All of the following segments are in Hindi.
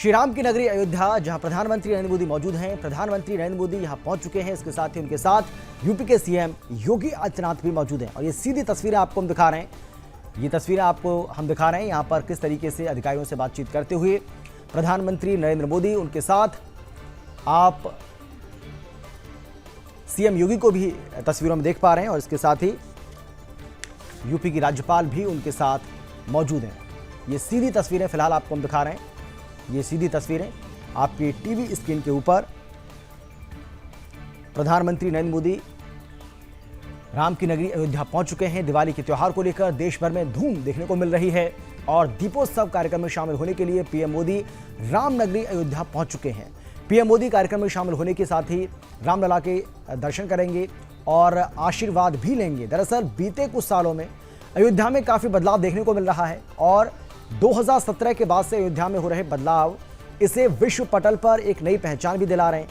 श्री राम की नगरी अयोध्या, जहां प्रधानमंत्री नरेंद्र मोदी मौजूद हैं। प्रधानमंत्री नरेंद्र मोदी यहां पहुंच चुके हैं। इसके साथ ही उनके साथ यूपी के सीएम योगी आदित्यनाथ भी मौजूद हैं। और ये सीधी तस्वीरें आपको हम दिखा रहे हैं। ये तस्वीरें आपको हम दिखा रहे हैं यहां पर किस तरीके से अधिकारियों से बातचीत करते हुए प्रधानमंत्री नरेंद्र मोदी, उनके साथ आप सीएम योगी को भी तस्वीरों में देख पा रहे हैं। और इसके साथ ही यूपी की राज्यपाल भी उनके साथ मौजूद हैं। ये सीधी तस्वीरें फिलहाल आपको हम दिखा रहे हैं। ये सीधी तस्वीरें आपकी टीवी स्क्रीन के ऊपर प्रधानमंत्री नरेंद्र मोदी राम की नगरी अयोध्या पहुंच चुके हैं। दिवाली के त्योहार को लेकर देश भर में धूम देखने को मिल रही है। और दीपोत्सव कार्यक्रम में शामिल होने के लिए पीएम मोदी राम नगरी अयोध्या पहुंच चुके हैं। पीएम मोदी कार्यक्रम में शामिल होने के साथ ही रामलला के दर्शन करेंगे और आशीर्वाद भी लेंगे। दरअसल बीते कुछ सालों में अयोध्या में काफी बदलाव देखने को मिल रहा है और 2017 के बाद से अयोध्या में हो रहे बदलाव इसे विश्व पटल पर एक नई पहचान भी दिला रहे हैं।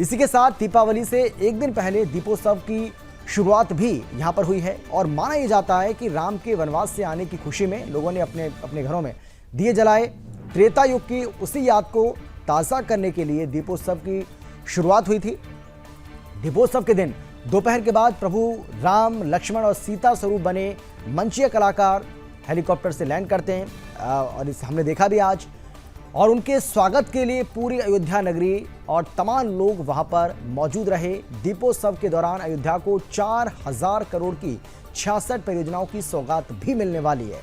इसी के साथ दीपावली से एक दिन पहले दीपोत्सव की शुरुआत भी यहां पर हुई है। और माना यह जाता है कि राम के वनवास से आने की खुशी में लोगों ने अपने घरों में दिए जलाए। त्रेता युग की उसी याद को ताज़ा करने के लिए दीपोत्सव की शुरुआत हुई थी। दीपोत्सव के दिन दोपहर के बाद प्रभु राम, लक्ष्मण और सीता स्वरूप बने मंचीय कलाकार हेलीकॉप्टर से लैंड करते हैं और इसे हमने देखा भी आज। और उनके स्वागत के लिए पूरी अयोध्या नगरी और तमाम लोग वहां पर मौजूद रहे। दीपोत्सव के दौरान अयोध्या को 4000 करोड़ की 66 परियोजनाओं की सौगात भी मिलने वाली है।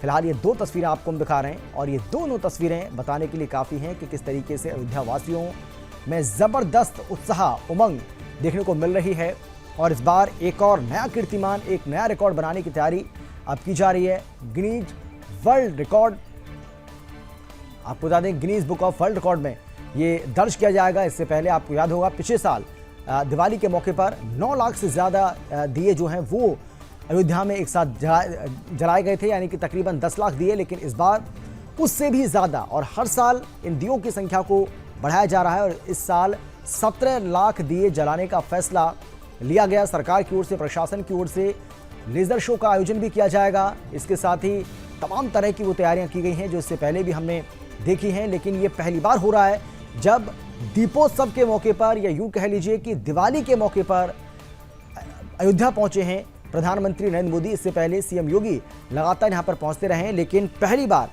फिलहाल ये दो तस्वीरें आपको हम दिखा रहे हैं और ये दोनों तस्वीरें बताने के लिए काफ़ी हैं कि किस तरीके से अयोध्या वासियों में ज़बरदस्त उत्साह, उमंग देखने को मिल रही है। और इस बार एक और नया कीर्तिमान, एक नया रिकॉर्ड बनाने की तैयारी अब की जा रही है। गिनीज वर्ल्ड रिकॉर्ड, आपको बता दें Guinness book of world record में ये दर्ज किया जाएगा। इससे पहले आपको याद होगा पिछले साल दिवाली के मौके पर 9 लाख से ज़्यादा दिए जो हैं वो अयोध्या में एक साथ जलाए गए थे, यानी कि तकरीबन 10 लाख दिए। लेकिन इस बार उससे भी ज़्यादा और हर साल इन दियों की संख्या को बढ़ाया जा रहा है। और इस साल 17 लाख दिए जलाने का फैसला लिया गया। सरकार की ओर से, प्रशासन की ओर से लेज़र शो का आयोजन भी किया जाएगा। इसके साथ ही तमाम तरह की वो तैयारियां की गई हैं जो इससे पहले भी हमने देखी हैं। लेकिन ये पहली बार हो रहा है जब दीपोत्सव के मौके पर, या यूं कह लीजिए कि दिवाली के मौके पर अयोध्या पहुंचे हैं प्रधानमंत्री नरेंद्र मोदी। इससे पहले सीएम योगी लगातार यहां पर पहुंचते रहे हैं, लेकिन पहली बार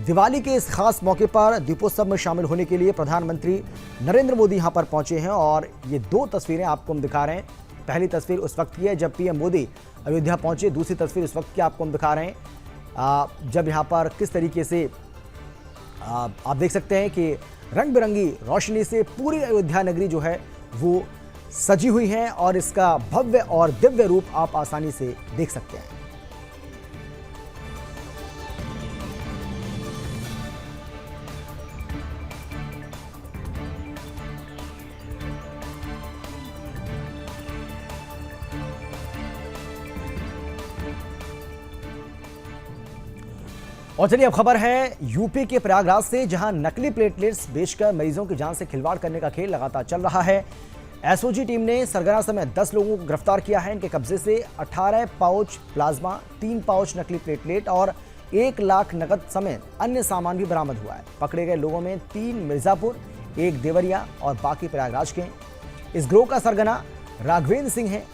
दिवाली के इस खास मौके पर दीपोत्सव में शामिल होने के लिए प्रधानमंत्री नरेंद्र मोदी यहां पर पहुंचे हैं। और ये दो तस्वीरें आपको हम दिखा रहे हैं। पहली तस्वीर उस वक्त की है जब पीएम मोदी अयोध्या पहुंचे। दूसरी तस्वीर उस वक्त की आपको हम दिखा रहे हैं जब यहां पर किस तरीके से आप देख सकते हैं कि रंग बिरंगी रोशनी से पूरी अयोध्या नगरी जो है वो सजी हुई है। और इसका भव्य और दिव्य रूप आप आसानी से देख सकते हैं। और चलिए अब खबर है यूपी के प्रयागराज से, जहां नकली प्लेटलेट्स बेचकर मरीजों की जान से खिलवाड़ करने का खेल लगातार चल रहा है। एसओजी टीम ने सरगना समेत 10 लोगों को गिरफ्तार किया है। इनके कब्जे से 18 पाउच प्लाज्मा, 3 पाउच नकली प्लेटलेट और 1 लाख नकद समेत अन्य सामान भी बरामद हुआ है। पकड़े गए लोगों में 3 मिर्जापुर, 1 देवरिया और बाकी प्रयागराज के। इस गिरोह का सरगना राघवेंद्र सिंह है,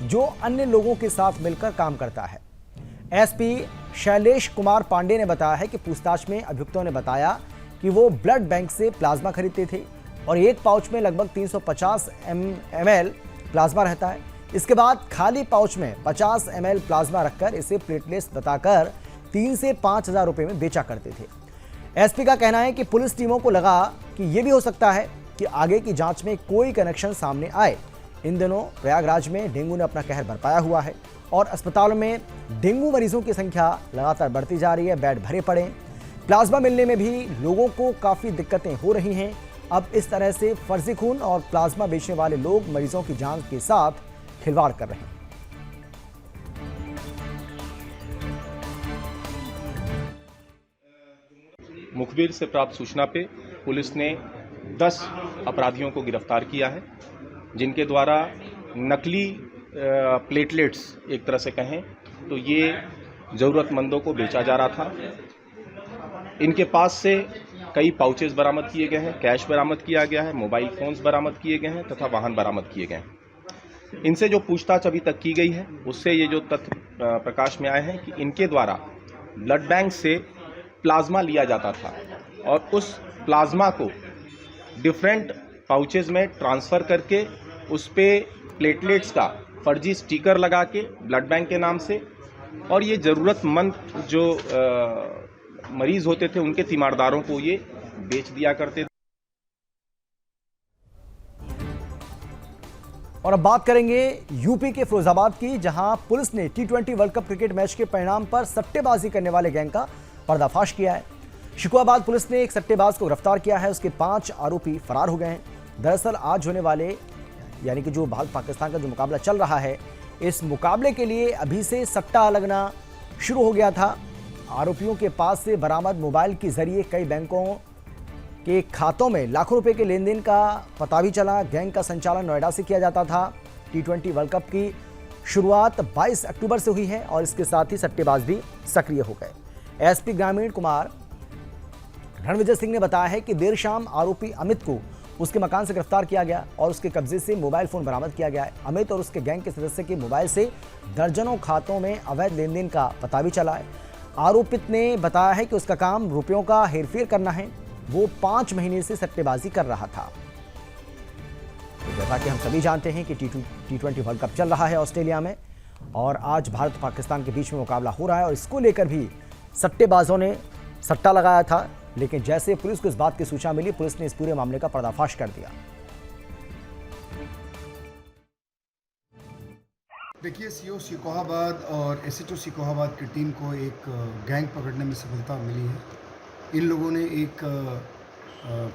जो अन्य लोगों के साथ मिलकर काम करता है। एसपी शैलेश कुमार पांडे ने बताया है कि पूछताछ में अभियुक्तों ने बताया कि वो ब्लड बैंक से प्लाज्मा खरीदते थे और एक पाउच में लगभग 350 ml प्लाज्मा रहता है। इसके बाद खाली पाउच में 50 ml प्लाज्मा रखकर इसे प्लेटलेट्स बताकर 3 से 5 हज़ार रुपये में बेचा करते थे। एसपी का कहना है कि पुलिस टीमों को लगा कि यह भी हो सकता है कि आगे की जांच में कोई कनेक्शन सामने आए। इन दिनों प्रयागराज में डेंगू ने अपना कहर बरपाया हुआ है और अस्पतालों में डेंगू मरीजों की संख्या लगातार बढ़ती जा रही है। बेड भरे पड़े, प्लाज्मा मिलने में भी लोगों को काफ़ी दिक्कतें हो रही हैं। अब इस तरह से फर्जी खून और प्लाज्मा बेचने वाले लोग मरीजों की जान के साथ खिलवाड़ कर रहे हैं। मुखबिर से प्राप्त सूचना पे पुलिस ने 10 अपराधियों को गिरफ्तार किया है, जिनके द्वारा नकली प्लेटलेट्स एक तरह से कहें तो ये ज़रूरतमंदों को बेचा जा रहा था। इनके पास से कई पाउचेस बरामद किए गए हैं, कैश बरामद किया गया है, मोबाइल फोन्स बरामद किए गए हैं तथा वाहन बरामद किए गए हैं। इनसे जो पूछताछ अभी तक की गई है उससे ये जो तथ्य प्रकाश में आए हैं कि इनके द्वारा ब्लड बैंक से प्लाज्मा लिया जाता था और उस प्लाज्मा को डिफरेंट पाउचेस में ट्रांसफ़र करके उस पे प्लेटलेट्स का फर्जी स्टिकर लगा के ब्लड बैंक के नाम से और ये ज़रूरतमंद जो मरीज़ होते थे उनके तीमारदारों को ये बेच दिया करते थे। और अब बात करेंगे यूपी के फिरोजाबाद की, जहां पुलिस ने T20 world cup cricket match के परिणाम पर सट्टेबाजी करने वाले गैंग का पर्दाफाश किया है। शिकोहाबाद पुलिस ने एक सट्टेबाज को गिरफ्तार किया है, उसके 5 आरोपी फरार हो गए हैं। दरअसल आज होने वाले यानी कि जो भारत पाकिस्तान का जो मुकाबला चल रहा है, इस मुकाबले के लिए अभी से सट्टा लगना शुरू हो गया था। आरोपियों के पास से बरामद मोबाइल के जरिए कई बैंकों के खातों में लाखों रुपए के लेन देन का पता भी चला। गैंग का संचालन नोएडा से किया जाता था। T20 वर्ल्ड कप की शुरुआत 22 अक्टूबर से हुई है और इसके साथ ही सट्टेबाज भी सक्रिय हो गए। एसपी ग्रामीण कुमार रणविजय सिंह ने बताया है कि देर शाम आरोपी अमित को उसके मकान से गिरफ्तार किया गया और उसके कब्जे से मोबाइल फोन बरामद किया गया है। अमित और उसके गैंग के सदस्य के मोबाइल से दर्जनों खातों में अवैध लेन देन का पता भी चला है। आरोपित ने बताया है कि उसका काम रुपयों का हेरफेर करना है। वो 5 महीने से सट्टेबाजी कर रहा था। जैसा कि हम सभी जानते हैं कि T20 वर्ल्ड कप चल रहा है ऑस्ट्रेलिया में और आज भारत पाकिस्तान के बीच में मुकाबला हो रहा है और इसको लेकर भी सट्टेबाजों ने सट्टा लगाया था, लेकिन जैसे पुलिस को इस बात की सूचना मिली, पुलिस ने इस पूरे मामले का पर्दाफाश कर दिया। देखिए, सीओ शिकोहाबाद और एसएचओ शिकोहाबाद की टीम को एक गैंग पकड़ने में सफलता मिली है। इन लोगों ने एक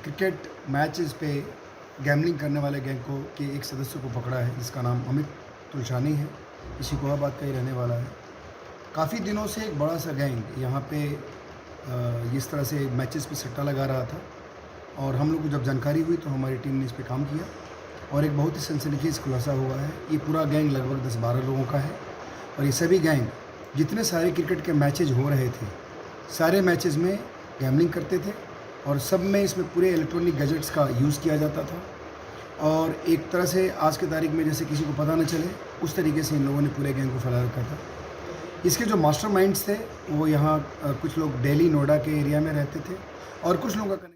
क्रिकेट मैचेस पे गैम्बलिंग करने वाले गैंग को के एक सदस्य को पकड़ा है, जिसका नाम अमित तुलशानी है। ये शिकोहाबाद का ही रहने वाला है। काफ़ी दिनों से एक बड़ा सा गैंग यहाँ पे इस तरह से मैचेस पे सट्टा लगा रहा था और हम लोग को जब जानकारी हुई तो हमारी टीम ने इस पे काम किया और एक बहुत ही सनसनीखेज खुलासा हुआ है। ये पूरा गैंग लगभग 10-12 लोगों का है और ये सभी गैंग जितने सारे क्रिकेट के मैचेज हो रहे थे, सारे मैचेस में गैम्बलिंग करते थे और सब में इसमें पूरे इलेक्ट्रॉनिक गैजेट्स का यूज़ किया जाता था और एक तरह से आज की तारीख में जैसे किसी को पता न चले उस तरीके से इन लोगों ने पूरे गैंग को फैला रखा था। इसके जो मास्टरमाइंड्स थे वो यहाँ कुछ लोग दिल्ली नोएडा के एरिया में रहते थे और कुछ लोगों का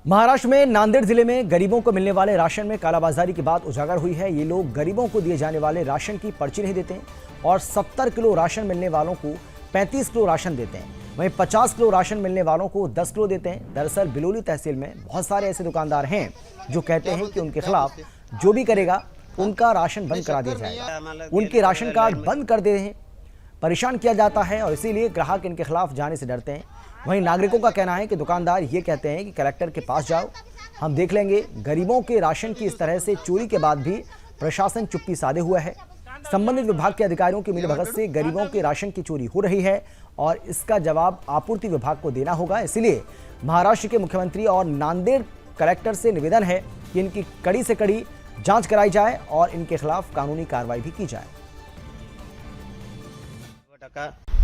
महाराष्ट्र में नांदेड़ जिले में गरीबों को मिलने वाले राशन में कालाबाजारी की बात उजागर हुई है। ये लोग गरीबों को दिए जाने वाले राशन की पर्ची नहीं देते और 70 किलो राशन मिलने वालों को 35 किलो राशन देते हैं, वहीं 50 किलो राशन मिलने वालों को 10 किलो देते हैं। दरअसल बिलोली तहसील में बहुत सारे ऐसे दुकानदार हैं जो कहते हैं कि उनके खिलाफ जो भी करेगा उनका राशन बंद करा दिया जाएगा। उनके राशन कार्ड बंद कर दे हैं, परेशान किया जाता है और इसीलिए ग्राहक इनके खिलाफ जाने से डरते हैं। वहीं नागरिकों का कहना है कि दुकानदार ये कहते हैं कि कलेक्टर के पास जाओ, हम देख लेंगे। गरीबों के राशन की इस तरह से चोरी के बाद भी प्रशासन चुप्पी साधे हुआ है। संबंधित विभाग के अधिकारियों की मिलीभगत से गरीबों के राशन की चोरी हो रही है और इसका जवाब आपूर्ति विभाग को देना होगा। इसलिए महाराष्ट्र के मुख्यमंत्री और नांदेड़ कलेक्टर से निवेदन है कि इनकी कड़ी से कड़ी जांच कराई जाए और इनके खिलाफ कानूनी कार्रवाई भी की जाए।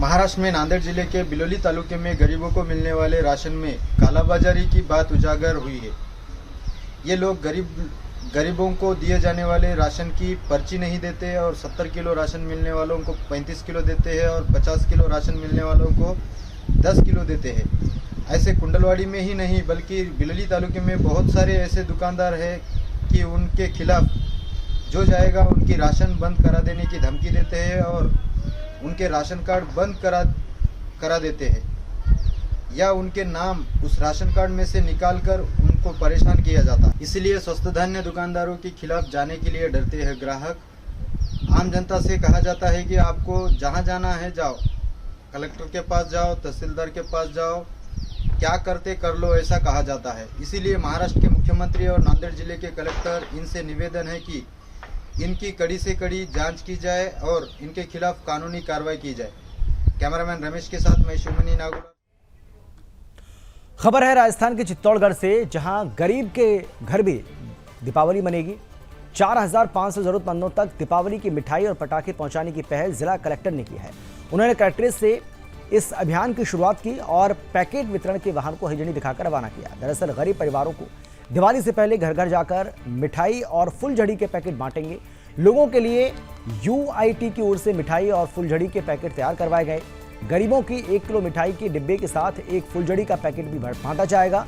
महाराष्ट्र में नांदेड़ जिले के बिलोली तालुके में गरीबों को मिलने वाले राशन में कालाबाजारी की बात उजागर हुई है। ये लोग गरीबों को दिए जाने वाले राशन की पर्ची नहीं देते और 70 किलो राशन मिलने वालों को 35 किलो देते हैं और 50 किलो राशन मिलने वालों को 10 किलो देते हैं। ऐसे कुंडलवाड़ी में ही नहीं बल्कि बिलोली तालुके में बहुत सारे ऐसे दुकानदार हैं कि उनके खिलाफ जो जाएगा उनकी राशन बंद करा देने की धमकी देते हैं और उनके राशन कार्ड बंद करा देते हैं या उनके नाम उस राशन कार्ड में से निकालकर उनको परेशान किया जाता है। इसलिए स्वस्थ धान्य दुकानदारों के खिलाफ जाने के लिए डरते हैं ग्राहक। आम जनता से कहा जाता है कि आपको जहां जाना है जाओ, कलेक्टर के पास जाओ, तहसीलदार के पास जाओ, क्या करते कर लो, ऐसा कहा जाता है। इसीलिए महाराष्ट्र के मुख्यमंत्री और नांदेड़ जिले के कलेक्टर इनसे निवेदन है कि इनकी कड़ी से कड़ी जांच की जाए और इनके खिलाफ कानूनी कार्रवाई की जाए। कैमरामैन रमेश के साथ मैं शुमनी नागुड़ा। खबर है राजस्थान के चित्तौड़गढ़ से, जहां गरीब के घर भी दीपावली मनेगी। 4500 जरूरतमंदों तक दीपावली की मिठाई और पटाखे पहुंचाने की पहल जिला कलेक्टर ने की है। उन्होंने कलेक्ट्रेट से इस अभियान की शुरुआत की और पैकेट वितरण के वाहन को हरी झंडी दिखाकर रवाना किया। दरअसल गरीब परिवारों को दिवाली से पहले घर घर जाकर मिठाई और फुलझड़ी के पैकेट बांटेंगे। लोगों के लिए UIT की ओर से मिठाई और फुलझड़ी के पैकेट तैयार करवाए गए। गरीबों की 1 किलो मिठाई के डिब्बे के साथ एक फुलझड़ी का पैकेट भी बांटा जाएगा।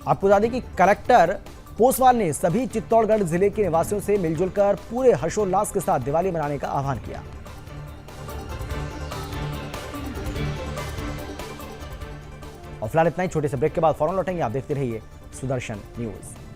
आपको बता दें कि कलेक्टर पोसवाल ने सभी चित्तौड़गढ़ जिले के निवासियों से मिलजुल कर पूरे हर्षोल्लास के साथ दिवाली मनाने का आह्वान किया। और फिलहाल इतना ही, छोटे से ब्रेक के बाद फौरन लौटेंगे। आप देखते रहिए सुदर्शन न्यूज।